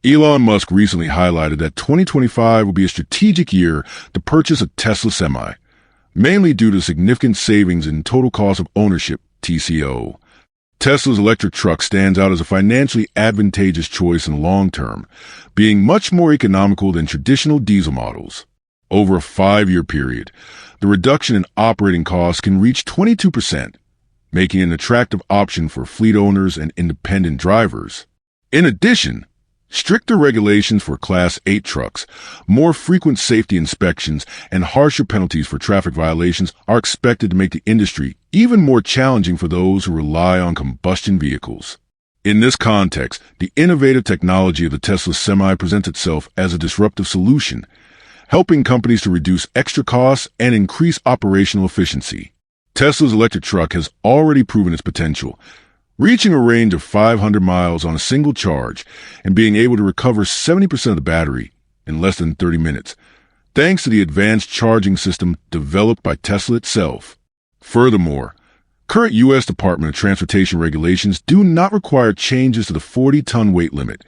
Elon Musk recently highlighted that 2025 will be a strategic year to purchase a Tesla Semi, mainly due to significant savings in total cost of ownership, TCO. Tesla's electric truck stands out as a financially advantageous choice in the long term, being much more economical than traditional diesel models. Over a 5-year period, the reduction in operating costs can reach 22%, making it an attractive option for fleet owners and independent drivers. In addition, stricter regulations for Class 8 trucks, more frequent safety inspections, and harsher penalties for traffic violations are expected to make the industry even more challenging for those who rely on combustion vehicles. In this context, the innovative technology of the Tesla Semi presents itself as a disruptive solution, helping companies to reduce extra costs and increase operational efficiency. Tesla's electric truck has already proven its potential, reaching a range of 500 miles on a single charge and being able to recover 70% of the battery in less than 30 minutes, thanks to the advanced charging system developed by Tesla itself. Furthermore, current U.S. Department of Transportation regulations do not require changes to the 40-ton weight limit,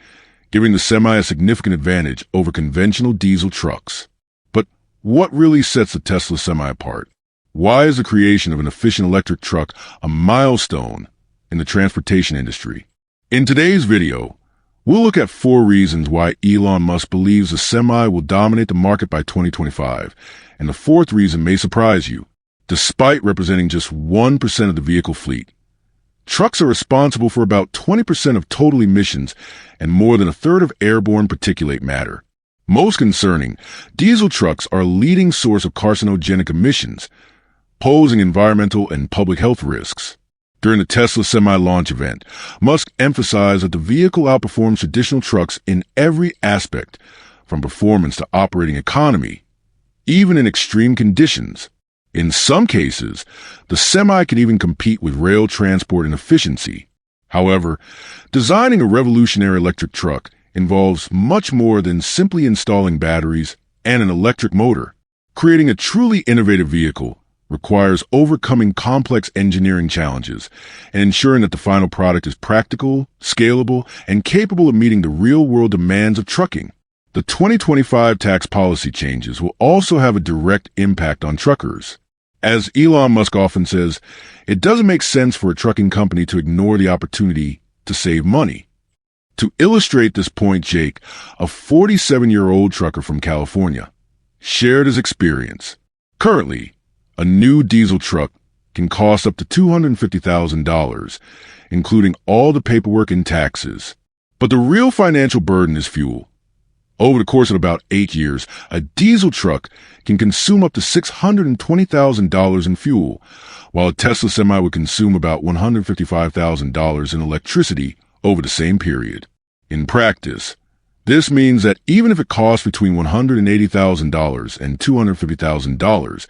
giving the Semi a significant advantage over conventional diesel trucks. But what really sets the Tesla Semi apart? Why is the creation of an efficient electric truck a milestone in the transportation industry? In today's video, we'll look at 4 reasons why Elon Musk believes the Semi will dominate the market by 2025, and the 4th reason may surprise you. Despite representing just 1% of the vehicle fleet, trucks are responsible for about 20% of total emissions and more than a third of airborne particulate matter. Most concerning, diesel trucks are a leading source of carcinogenic emissions, posing environmental and public health risks. During the Tesla Semi launch event, Musk emphasized that the vehicle outperforms traditional trucks in every aspect, from performance to operating economy, even in extreme conditions. In some cases, the Semi can even compete with rail transport in efficiency. However, designing a revolutionary electric truck involves much more than simply installing batteries and an electric motor. Creating a truly innovative vehicle requires overcoming complex engineering challenges and ensuring that the final product is practical, scalable, and capable of meeting the real-world demands of trucking. The 2025 tax policy changes will also have a direct impact on truckers. As Elon Musk often says, it doesn't make sense for a trucking company to ignore the opportunity to save money. To illustrate this point, Jake, a 47-year-old trucker from California, shared his experience. Currently, a new diesel truck can cost up to $250,000, including all the paperwork and taxes. But the real financial burden is fuel. Over the course of about 8 years, a diesel truck can consume up to $620,000 in fuel, while a Tesla Semi would consume about $155,000 in electricity over the same period. In practice, this means that even if it costs between $180,000 and $250,000,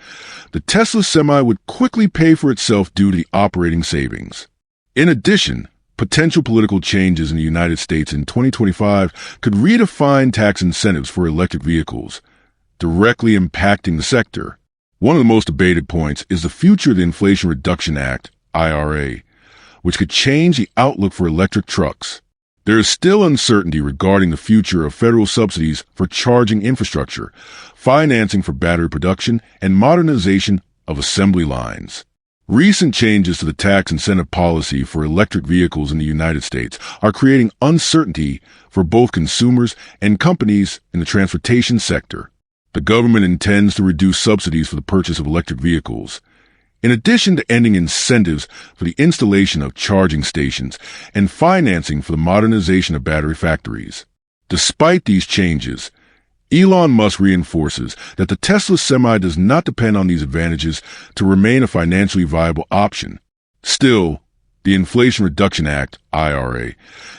the Tesla Semi would quickly pay for itself due to the operating savings. In addition, potential political changes in the United States in 2025 could redefine tax incentives for electric vehicles, directly impacting the sector. One of the most debated points is the future of the Inflation Reduction Act, IRA, which could change the outlook for electric trucks. There is still uncertainty regarding the future of federal subsidies for charging infrastructure, financing for battery production, and modernization of assembly lines. Recent changes to the tax incentive policy for electric vehicles in the United States are creating uncertainty for both consumers and companies in the transportation sector. The government intends to reduce subsidies for the purchase of electric vehicles, in addition to ending incentives for the installation of charging stations and financing for the modernization of battery factories. Despite these changes, Elon Musk reinforces that the Tesla Semi does not depend on these advantages to remain a financially viable option. Still, the Inflation Reduction Act, IRA,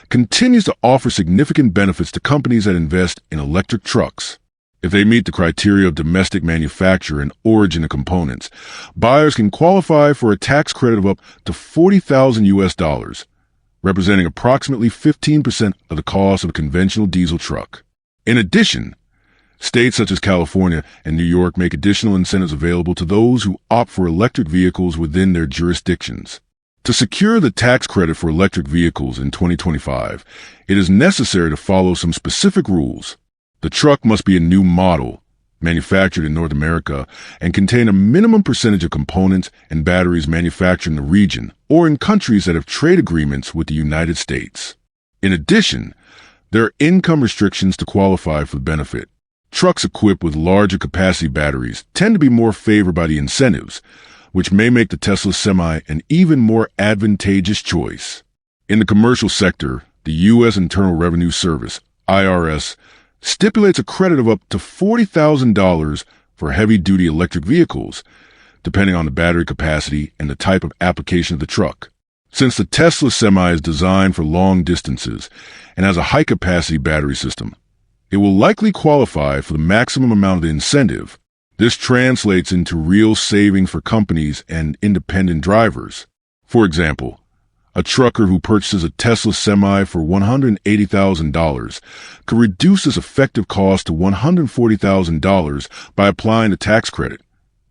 continues to offer significant benefits to companies that invest in electric trucks. If they meet the criteria of domestic manufacture and origin of components, buyers can qualify for a tax credit of up to $40,000, representing approximately 15% of the cost of a conventional diesel truck. In addition, states such as California and New York make additional incentives available to those who opt for electric vehicles within their jurisdictions. To secure the tax credit for electric vehicles in 2025, it is necessary to follow some specific rules. The truck must be a new model, manufactured in North America, and contain a minimum percentage of components and batteries manufactured in the region or in countries that have trade agreements with the United States. In addition, there are income restrictions to qualify for the benefit. Trucks equipped with larger capacity batteries tend to be more favored by the incentives, which may make the Tesla Semi an even more advantageous choice. In the commercial sector, the U.S. Internal Revenue Service, IRS, stipulates a credit of up to $40,000 for heavy-duty electric vehicles, depending on the battery capacity and the type of application of the truck. Since the Tesla Semi is designed for long distances and has a high-capacity battery system, it will likely qualify for the maximum amount of the incentive. This translates into real savings for companies and independent drivers. For example, a trucker who purchases a Tesla Semi for $180,000 could reduce his effective cost to $140,000 by applying the tax credit,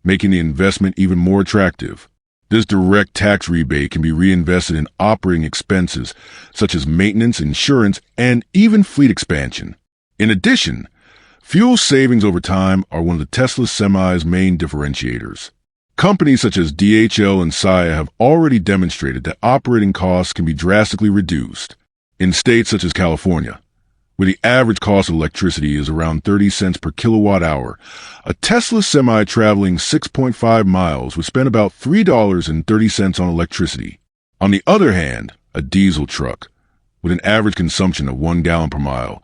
making the investment even more attractive. This direct tax rebate can be reinvested in operating expenses such as maintenance, insurance, and even fleet expansion. In addition, fuel savings over time are one of the Tesla Semi's main differentiators. Companies such as DHL and Saia have already demonstrated that operating costs can be drastically reduced. In states such as California, where the average cost of electricity is around 30 cents per kilowatt hour, a Tesla Semi traveling 6.5 miles would spend about $3.30 on electricity. On the other hand, a diesel truck, with an average consumption of 1 gallon per mile,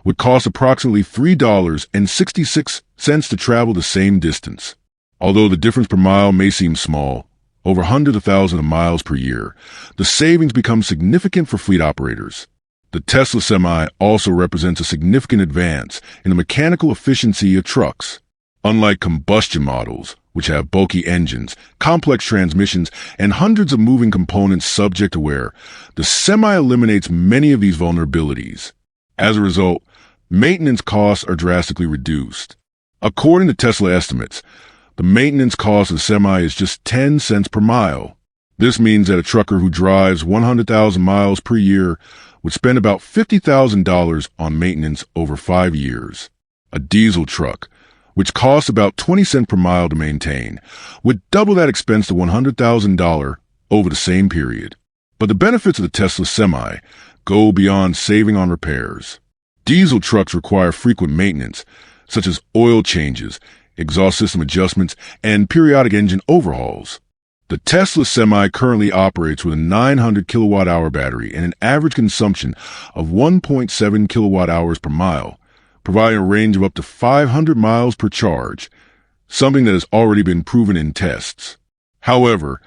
would cost approximately $3.66 to travel the same distance. Although the difference per mile may seem small, over hundreds of thousands of miles per year, the savings become significant for fleet operators. The Tesla Semi also represents a significant advance in the mechanical efficiency of trucks. Unlike combustion models, which have bulky engines, complex transmissions, and hundreds of moving components subject to wear, the Semi eliminates many of these vulnerabilities. As a result, maintenance costs are drastically reduced. According to Tesla estimates, the maintenance cost of the Semi is just 10 cents per mile. This means that a trucker who drives 100,000 miles per year would spend about $50,000 on maintenance over 5 years. A diesel truck, which costs about 20 cents per mile to maintain, would double that expense to $100,000 over the same period. But the benefits of the Tesla Semi go beyond saving on repairs. Diesel trucks require frequent maintenance, such as oil changes, exhaust system adjustments, and periodic engine overhauls. The Tesla Semi currently operates with a 900 kilowatt-hour battery and an average consumption of 1.7 kilowatt-hours per mile, providing a range of up to 500 miles per charge, something that has already been proven in tests. However,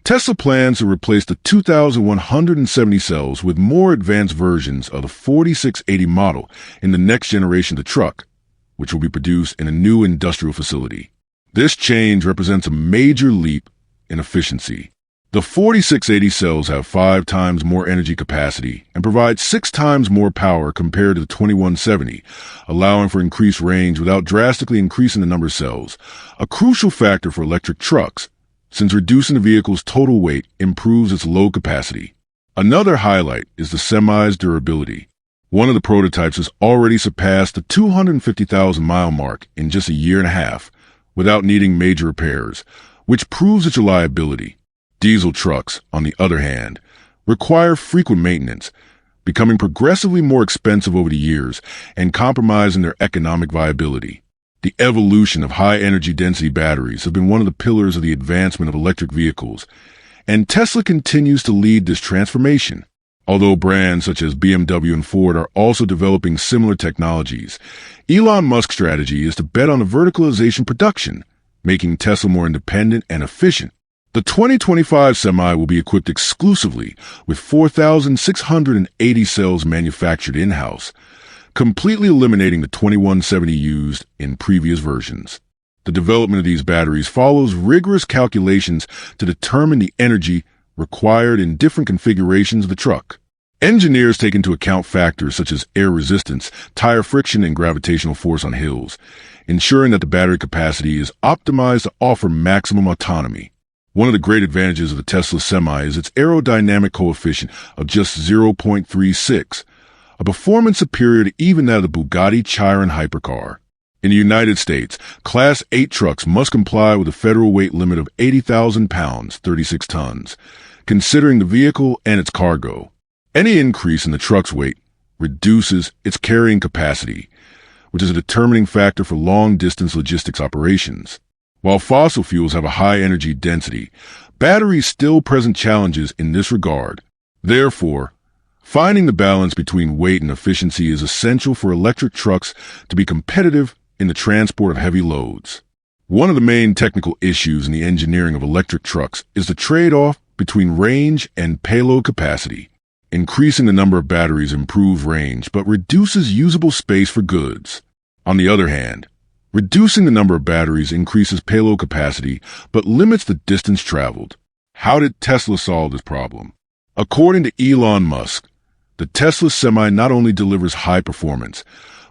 Tesla plans to replace the 2,170 cells with more advanced versions of the 4680 model in the next generation of the truck, which will be produced in a new industrial facility. This change represents a major leap in efficiency. The 4680 cells have 5 times more energy capacity and provide 6 times more power compared to the 2170, allowing for increased range without drastically increasing the number of cells, a crucial factor for electric trucks, since reducing the vehicle's total weight improves its load capacity. Another highlight is the Semi's durability. One of the prototypes has already surpassed the 250,000-mile mark in just a year and a half, without needing major repairs, which proves its reliability. Diesel trucks, on the other hand, require frequent maintenance, becoming progressively more expensive over the years and compromising their economic viability. The evolution of high-energy density batteries has been one of the pillars of the advancement of electric vehicles, and Tesla continues to lead this transformation. Although brands such as BMW and Ford are also developing similar technologies, Elon Musk's strategy is to bet on the verticalization production, making Tesla more independent and efficient. The 2025 Semi will be equipped exclusively with 4,680 cells manufactured in-house, completely eliminating the 2170 used in previous versions. The development of these batteries follows rigorous calculations to determine the energy required in different configurations of the truck. Engineers take into account factors such as air resistance, tire friction, and gravitational force on hills, ensuring that the battery capacity is optimized to offer maximum autonomy. One of the great advantages of the Tesla Semi is its aerodynamic coefficient of just 0.36, a performance superior to even that of the Bugatti Chiron hypercar. In the United States, Class 8 trucks must comply with a federal weight limit of 80,000 pounds, 36 tons, considering the vehicle and its cargo. Any increase in the truck's weight reduces its carrying capacity, which is a determining factor for long-distance logistics operations. While fossil fuels have a high energy density, batteries still present challenges in this regard. Therefore, finding the balance between weight and efficiency is essential for electric trucks to be competitive in the transport of heavy loads. One of the main technical issues in the engineering of electric trucks is the trade-off between range and payload capacity. Increasing the number of batteries improves range but reduces usable space for goods. On the other hand, reducing the number of batteries increases payload capacity but limits the distance traveled. How did Tesla solve this problem? According to Elon Musk, the Tesla Semi not only delivers high performance,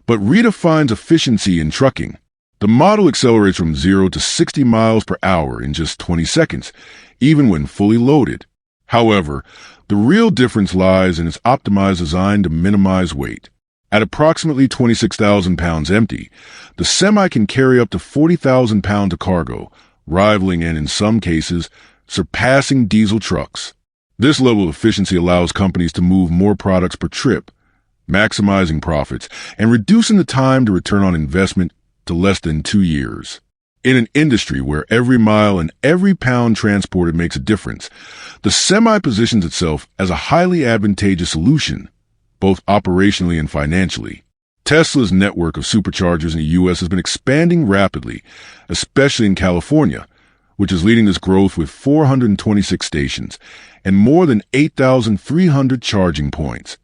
but redefines efficiency in trucking. The model accelerates from 0 to 60 miles per hour in just 20 seconds, even when fully loaded. However, the real difference lies in its optimized design to minimize weight. At approximately 26,000 pounds empty, the Semi can carry up to 40,000 pounds of cargo, rivaling and, in some cases, surpassing diesel trucks. This level of efficiency allows companies to move more products per trip, maximizing profits and reducing the time to return on investment to less than 2 years. In an industry where every mile and every pound transported makes a difference, the Semi positions itself as a highly advantageous solution, both operationally and financially. Tesla's network of superchargers in the U.S. has been expanding rapidly, especially in California, which is leading this growth with 426 stations and more than 8,300 charging points,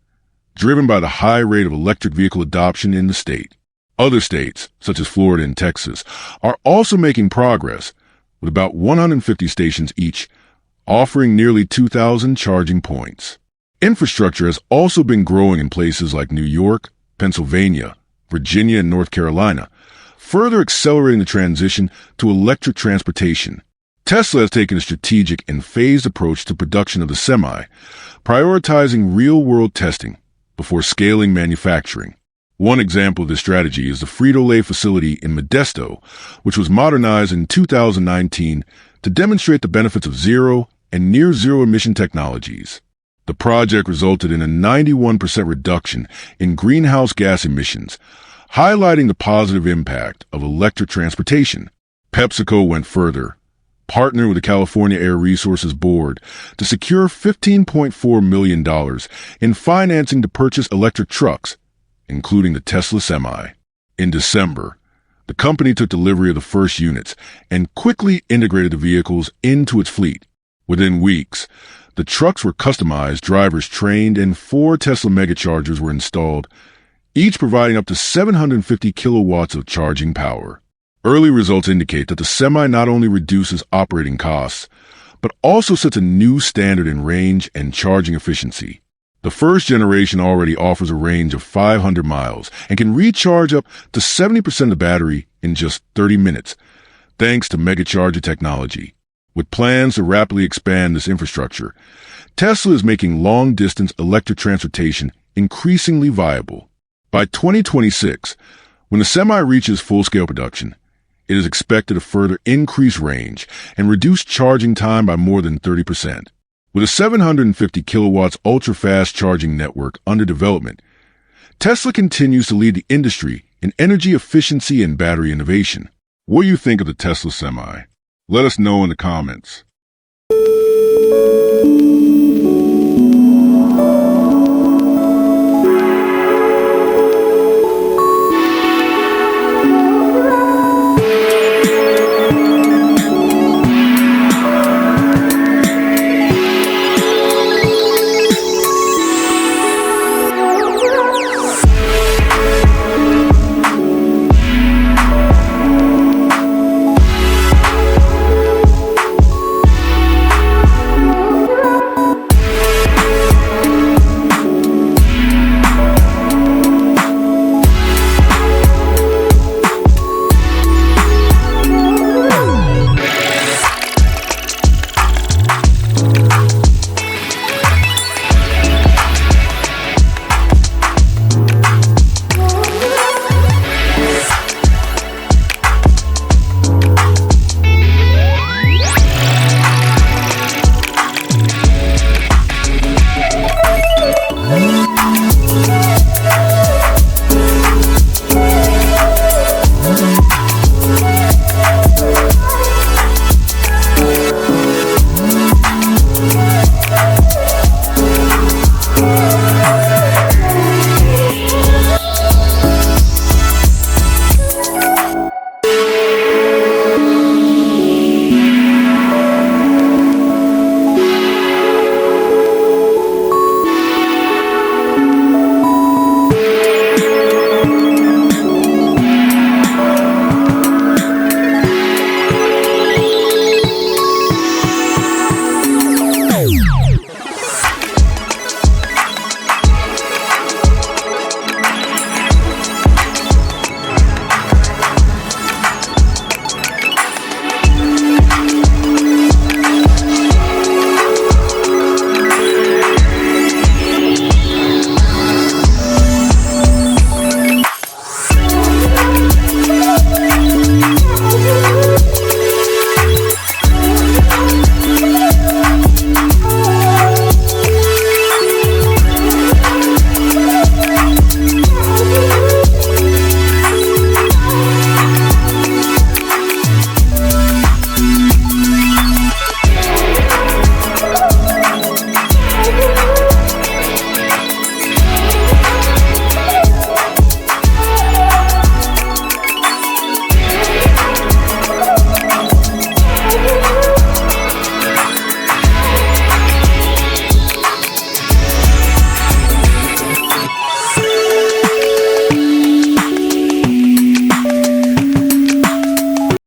driven by the high rate of electric vehicle adoption in the state. Other states, such as Florida and Texas, are also making progress, with about 150 stations each, offering nearly 2,000 charging points. Infrastructure has also been growing in places like New York, Pennsylvania, Virginia, and North Carolina, further accelerating the transition to electric transportation. Tesla has taken a strategic and phased approach to production of the Semi, prioritizing real-world testing before scaling manufacturing. One example of this strategy is the Frito-Lay facility in Modesto, which was modernized in 2019 to demonstrate the benefits of zero and near-zero emission technologies. The project resulted in a 91% reduction in greenhouse gas emissions, highlighting the positive impact of electric transportation. PepsiCo went further, partnering with the California Air Resources Board to secure $15.4 million in financing to purchase electric trucks, including the Tesla Semi. In December, the company took delivery of the first units and quickly integrated the vehicles into its fleet. Within weeks, the trucks were customized, drivers trained, and 4 Tesla megachargers were installed, each providing up to 750 kilowatts of charging power. Early results indicate that the Semi not only reduces operating costs, but also sets a new standard in range and charging efficiency. The first generation already offers a range of 500 miles and can recharge up to 70% of the battery in just 30 minutes, thanks to megacharger technology. With plans to rapidly expand this infrastructure, Tesla is making long-distance electric transportation increasingly viable. By 2026, when the Semi reaches full-scale production, it is expected to further increase range and reduce charging time by more than 30%. With a 750 kilowatts ultra-fast charging network under development, Tesla continues to lead the industry in energy efficiency and battery innovation. What do you think of the Tesla Semi? Let us know in the comments.